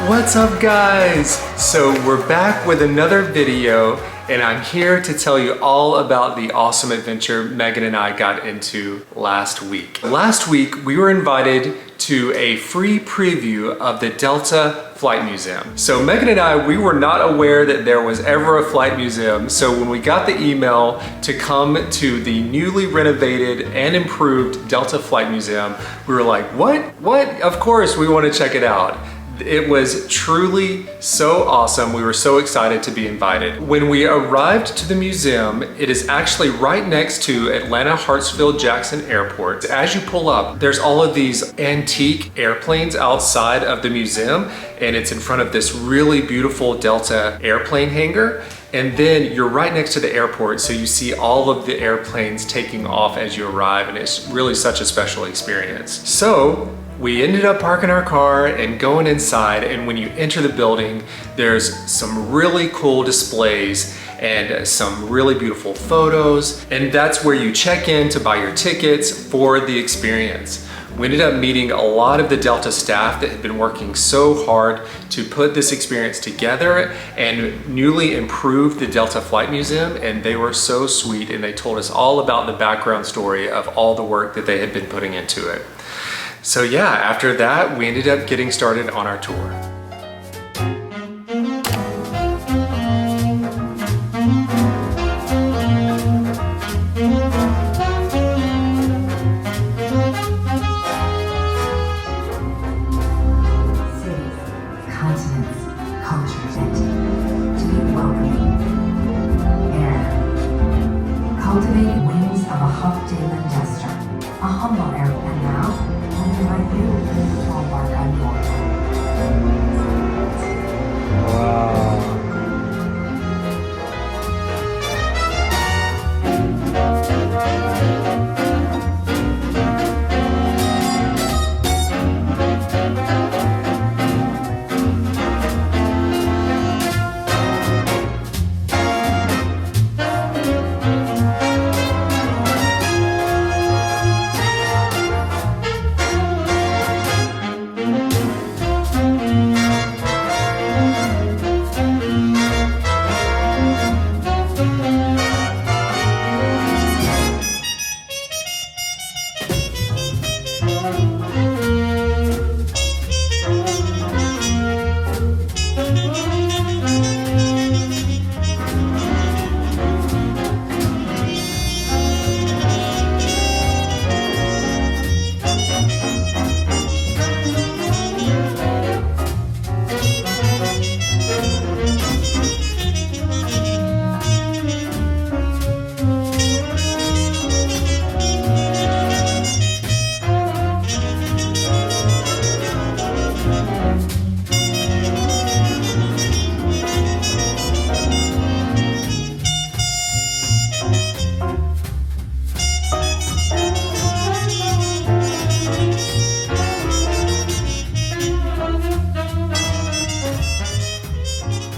What's up, guys? So we're back with another video, and I'm here to tell you all about the awesome adventure Megan and I got into last week. Last week, we were invited to a free preview of the Delta Flight Museum. So Megan and I, we were not aware that there was ever a flight museum. So when we got the email to come to the newly renovated and improved Delta Flight Museum, we were like, what? Of course, we want to check it out. It was truly so awesome. We were so excited to be invited. When we arrived to the museum, it is actually right next to Atlanta Hartsfield-Jackson Airport. As you pull up, there's all of these antique airplanes outside of the museum, and it's in front of this really beautiful Delta airplane hangar. And then you're right next to the airport, so you see all of the airplanes taking off as you arrive, and it's really such a special experience. So we ended up parking our car and going inside, and when you enter the building, there's some really cool displays and some really beautiful photos, and that's where you check in to buy your tickets for the experience. We ended up meeting a lot of the Delta staff that had been working so hard to put this experience together and newly improved the Delta Flight Museum, and they were so sweet, and they told us all about the background story of all the work that they had been putting into it. So yeah, after that, we ended up getting started on our tour. Cultivating wings of a Huff-Dalen jester, a humble airplane now, and invite you to embark on board. Wow.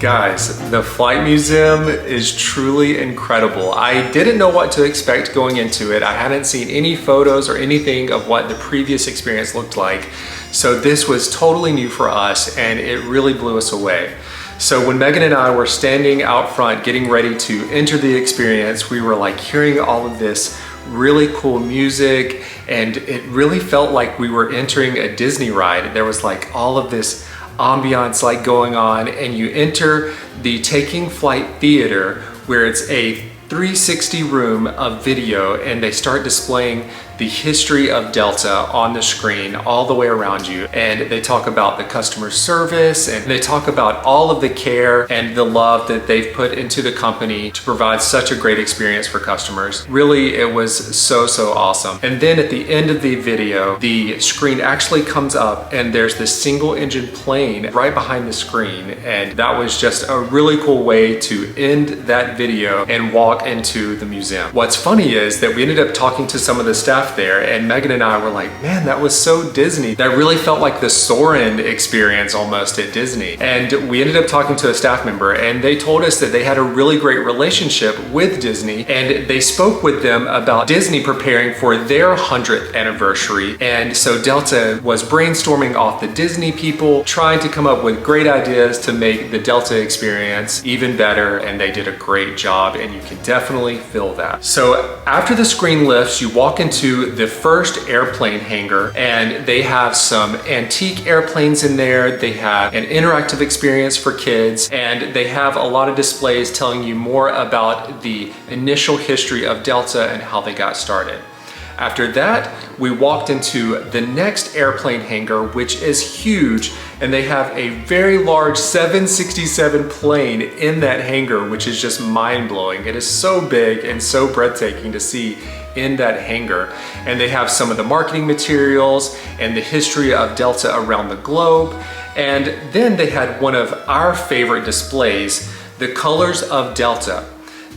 Guys, the Flight Museum is truly incredible. I didn't know what to expect going into it. I hadn't seen any photos or anything of what the previous experience looked like. So this was totally new for us, and it really blew us away. So when Megan and I were standing out front getting ready to enter the experience, we were like hearing all of this really cool music, and it really felt like we were entering a Disney ride. There was like all of this ambiance like going on, and you enter the Taking Flight Theater, where it's a 360 room of video, and they start displaying the history of Delta on the screen all the way around you. And they talk about the customer service, and they talk about all of the care and the love that they've put into the company to provide such a great experience for customers. Really, it was so awesome. And then at the end of the video, the screen actually comes up, and there's this single engine plane right behind the screen. And that was just a really cool way to end that video and walk into the museum. What's funny is that we ended up talking to some of the staff staff there, and Megan and I were like, man, that was so Disney. That really felt like the Soarin' experience almost at Disney. And we ended up talking to a staff member, and they told us that they had a really great relationship with Disney, and they spoke with them about Disney preparing for their 100th anniversary. And so Delta was brainstorming off the Disney people, trying to come up with great ideas to make the Delta experience even better, and they did a great job, and you can definitely feel that. So after the screen lifts, you walk into the first airplane hangar, and they have some antique airplanes in there. They have an interactive experience for kids, and they have a lot of displays telling you more about the initial history of Delta and how they got started. After that, we walked into the next airplane hangar, which is huge, and they have a very large 767 plane in that hangar, which is just mind-blowing. It is so big and so breathtaking to see in that hangar. And they have some of the marketing materials and the history of Delta around the globe. And then they had one of our favorite displays, the colors of Delta.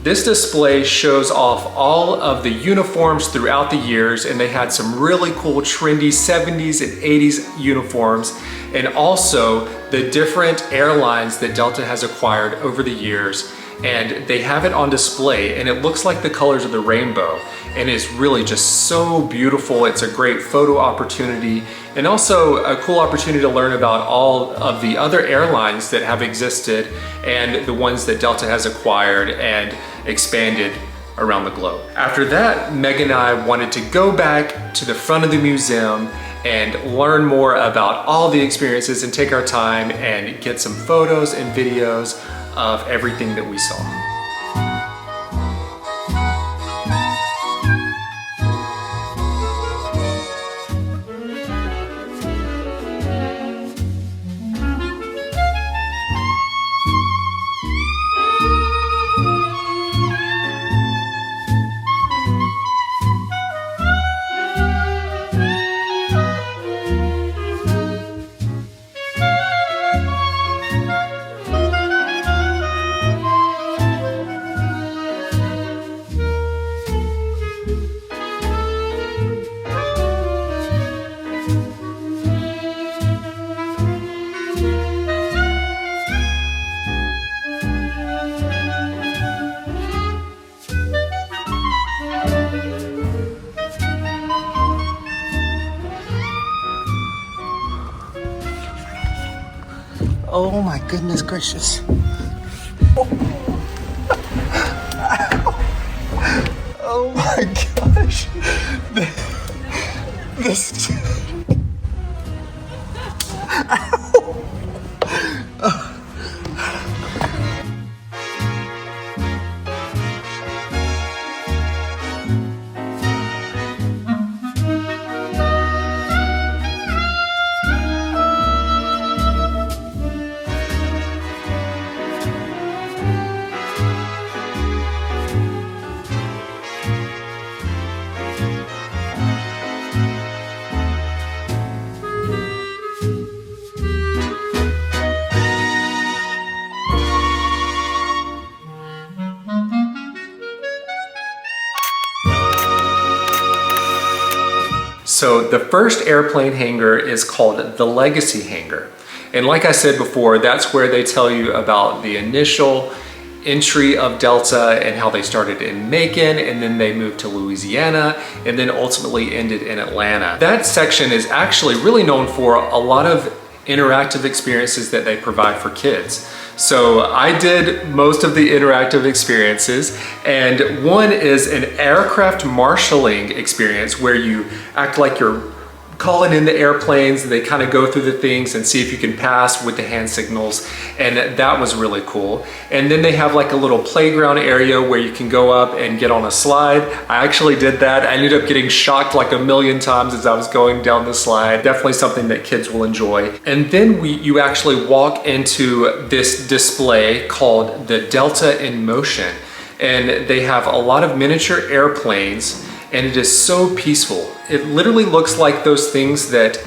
This display shows off all of the uniforms throughout the years, and they had some really cool trendy 70s and 80s uniforms, and also the different airlines that Delta has acquired over the years. And they have it on display, and it looks like the colors of the rainbow, and it's really just so beautiful. It's a great photo opportunity, and also a cool opportunity to learn about all of the other airlines that have existed and the ones that Delta has acquired and expanded around the globe. After that, Meg and I wanted to go back to the front of the museum and learn more about all the experiences and take our time and get some photos and videos of everything that we saw. Oh my goodness gracious. Oh my gosh. This. So the first airplane hangar is called the Legacy Hangar. And like I said before, that's where they tell you about the initial entry of Delta and how they started in Macon, and then they moved to Louisiana, and then ultimately ended in Atlanta. That section is actually really known for a lot of interactive experiences that they provide for kids. So I did most of the interactive experiences, and one is an aircraft marshalling experience where you act like you're calling in the airplanes, and they kind of go through the things and see if you can pass with the hand signals, and that was really cool. And then they have like a little playground area where you can go up and get on a slide. I actually did that. I ended up getting shocked like a million times as I was going down the slide. Definitely something that kids will enjoy. And then you actually walk into this display called the Delta in Motion, and they have a lot of miniature airplanes, and it is so peaceful. It literally looks like those things that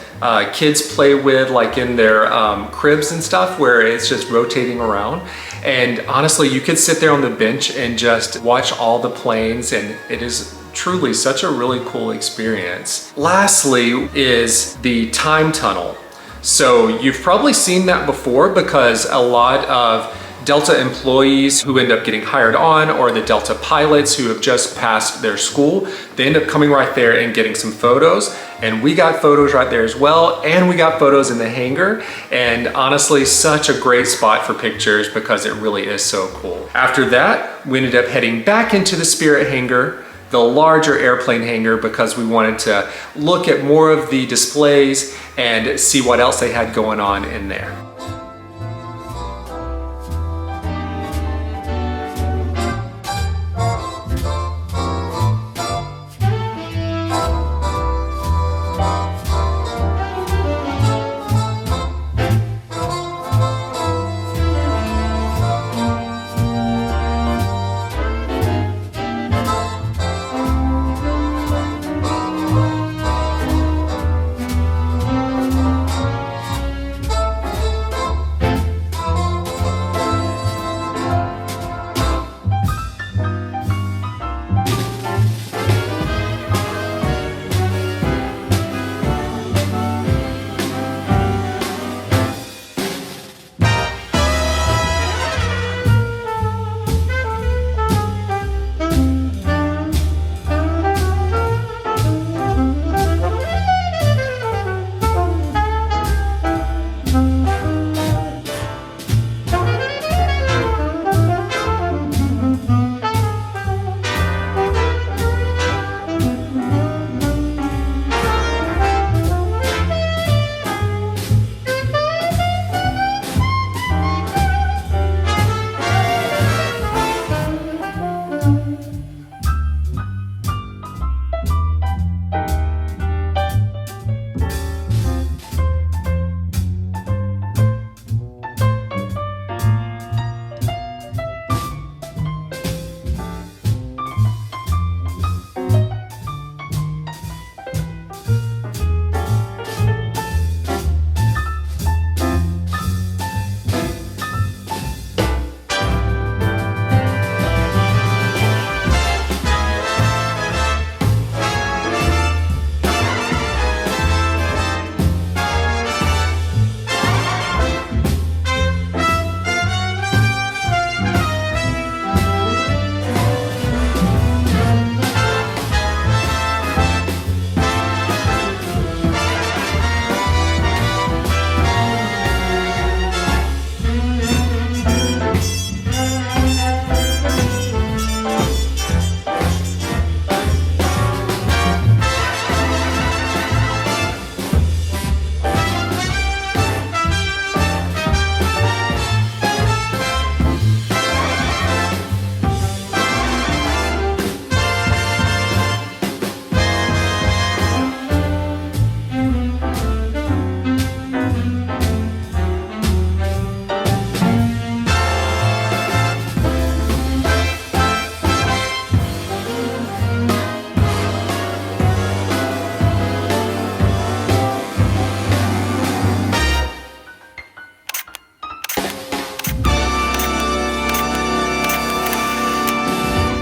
kids play with like in their cribs and stuff, where it's just rotating around. And honestly, you could sit there on the bench and just watch all the planes, and it is truly such a really cool experience. Lastly is the time tunnel. So you've probably seen that before because a lot of Delta employees who end up getting hired on, or the Delta pilots who have just passed their school, they end up coming right there and getting some photos. And we got photos right there as well, and we got photos in the hangar. And honestly, such a great spot for pictures because it really is so cool. After that, we ended up heading back into the Spirit hangar, the larger airplane hangar, because we wanted to look at more of the displays and see what else they had going on in there.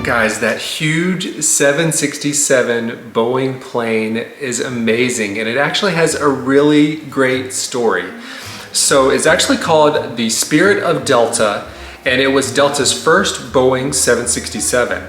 Guys, that huge 767 Boeing plane is amazing, and it actually has a really great story. So it's actually called the Spirit of Delta, and it was Delta's first Boeing 767.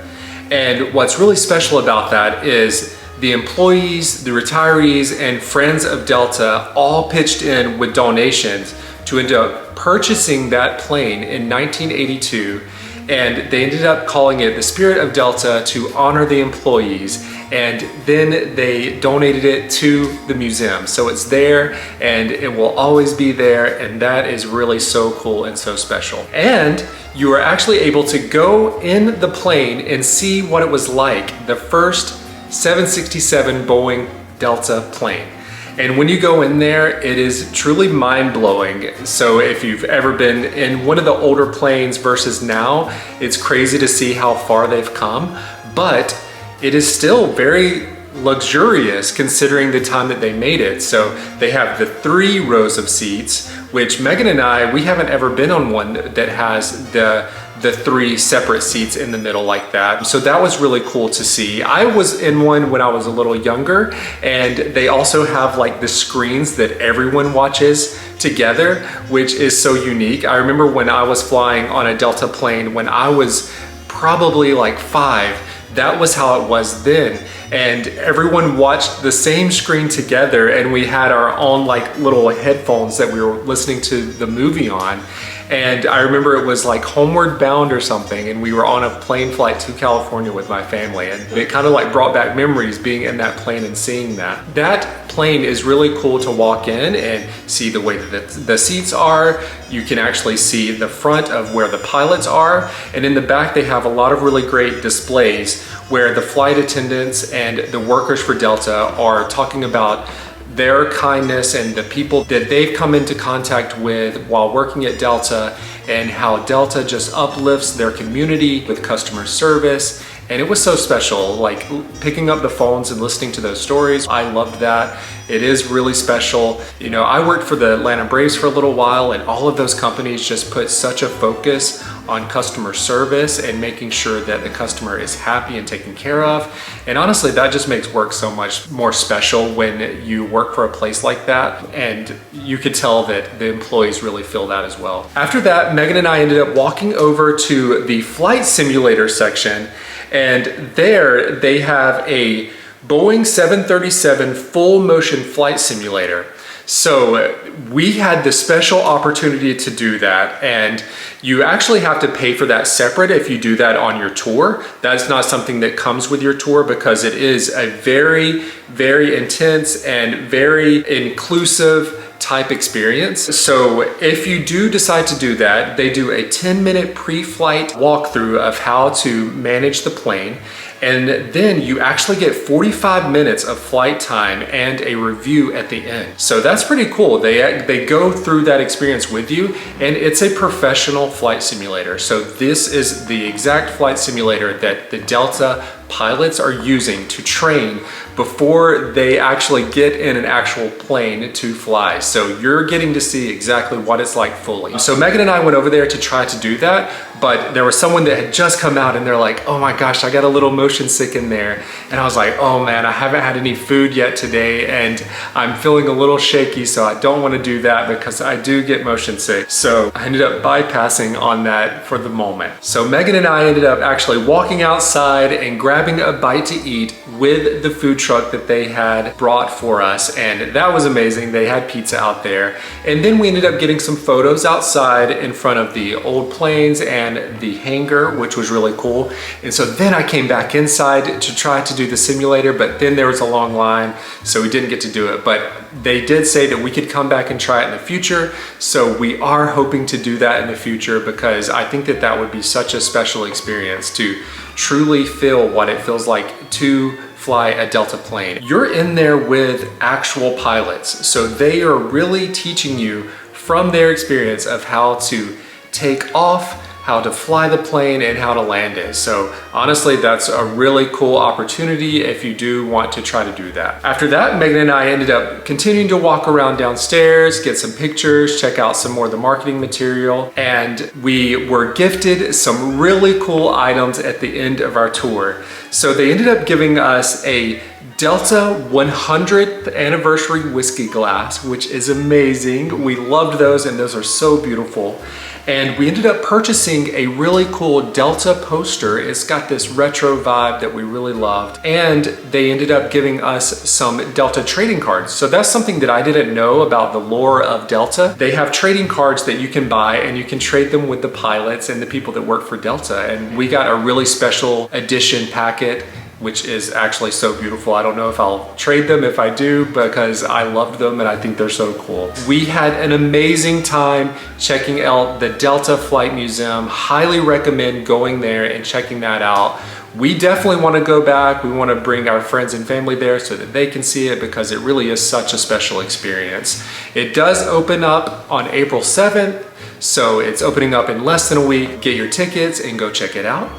And what's really special about that is the employees, the retirees, and friends of Delta all pitched in with donations to end up purchasing that plane in 1982. And they ended up calling it the Spirit of Delta to honor the employees, and then they donated it to the museum. So it's there and it will always be there, and that is really so cool and so special. And you are actually able to go in the plane and see what it was like, the first 767 Boeing Delta plane. And when you go in there, it is truly mind-blowing. So if you've ever been in one of the older planes versus now, it's crazy to see how far they've come, but it is still very luxurious considering the time that they made it. So they have the 3 rows of seats, which Megan and I, we haven't ever been on one that has the 3 separate seats in the middle like that. So that was really cool to see. I was in one when I was a little younger, and they also have like the screens that everyone watches together, which is so unique. I remember when I was flying on a Delta plane when I was probably like 5, that was how it was then. And everyone watched the same screen together, and we had our own like little headphones that we were listening to the movie on. And I remember it was like Homeward Bound or something, and we were on a plane flight to California with my family, and it kind of like brought back memories being in that plane and seeing that. That plane is really cool to walk in and see the way that the seats are. You can actually see the front of where the pilots are, and in the back they have a lot of really great displays where the flight attendants and the workers for Delta are talking about their kindness and the people that they've come into contact with while working at Delta, and how Delta just uplifts their community with customer service. And it was so special, like picking up the phones and listening to those stories. I loved that. It is really special. You know, I worked for the Atlanta Braves for a little while, and all of those companies just put such a focus on customer service and making sure that the customer is happy and taken care of. And honestly, that just makes work so much more special when you work for a place like that. And you could tell that the employees really feel that as well. After that, Megan and I ended up walking over to the flight simulator section, and there they have a Boeing 737 full motion flight simulator. So we had the special opportunity to do that, and you actually have to pay for that separate if you do that on your tour. That's not something that comes with your tour, because it is a very, very intense and very inclusive type experience. So if you do decide to do that, they do a 10-minute pre-flight walkthrough of how to manage the plane. And then you actually get 45 minutes of flight time and a review at the end. So that's pretty cool. They go through that experience with you, and it's a professional flight simulator. So this is the exact flight simulator that the Delta pilots are using to train before they actually get in an actual plane to fly. So you're getting to see exactly what it's like fully. So Megan and I went over there to try to do that, but there was someone that had just come out and they're like, oh my gosh, I got a little motion sick in there. And I was like, oh man, I haven't had any food yet today and I'm feeling a little shaky, so I don't want to do that because I do get motion sick. So I ended up bypassing on that for the moment. So Megan and I ended up actually walking outside and grabbing a bite to eat with the food truck that they had brought for us, and that was amazing. They had pizza out there, and then we ended up getting some photos outside in front of the old planes and the hangar, which was really cool. And so then I came back inside to try to do the simulator, but then there was a long line, so we didn't get to do it. But they did say that we could come back and try it in the future, so we are hoping to do that in the future, because I think that that would be such a special experience to truly feel what it feels like to fly a Delta plane. You're in there with actual pilots, so they are really teaching you from their experience of how to take off, how to fly the plane, and how to land it. So honestly, that's a really cool opportunity if you do want to try to do that. After that, Megan and I ended up continuing to walk around downstairs, get some pictures, check out some more of the marketing material, and we were gifted some really cool items at the end of our tour. So they ended up giving us a Delta 100th anniversary whiskey glass, which is amazing. We loved those, and those are so beautiful. And we ended up purchasing a really cool Delta poster. It's got this retro vibe that we really loved. And they ended up giving us some Delta trading cards. So that's something that I didn't know about the lore of Delta. They have trading cards that you can buy, and you can trade them with the pilots and the people that work for Delta. And we got a really special edition packet, which is actually so beautiful. I don't know if I'll trade them. If I do, because I loved them and I think they're so cool. We had an amazing time checking out the Delta Flight Museum. Highly recommend going there and checking that out. We definitely want to go back. We want to bring our friends and family there so that they can see it, because it really is such a special experience. It does open up on April 7th, so it's opening up in less than a week. Get your tickets and go check it out.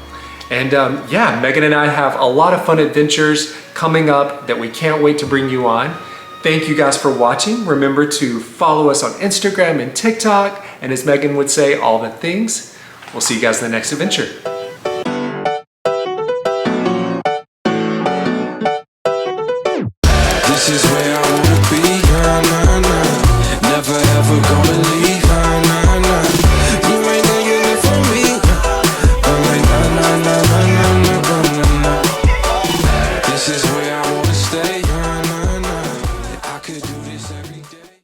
And yeah, Megan and I have a lot of fun adventures coming up that we can't wait to bring you on. Thank you guys for watching. Remember to follow us on Instagram and TikTok, and as Megan would say, all the things. We'll see you guys in the next adventure.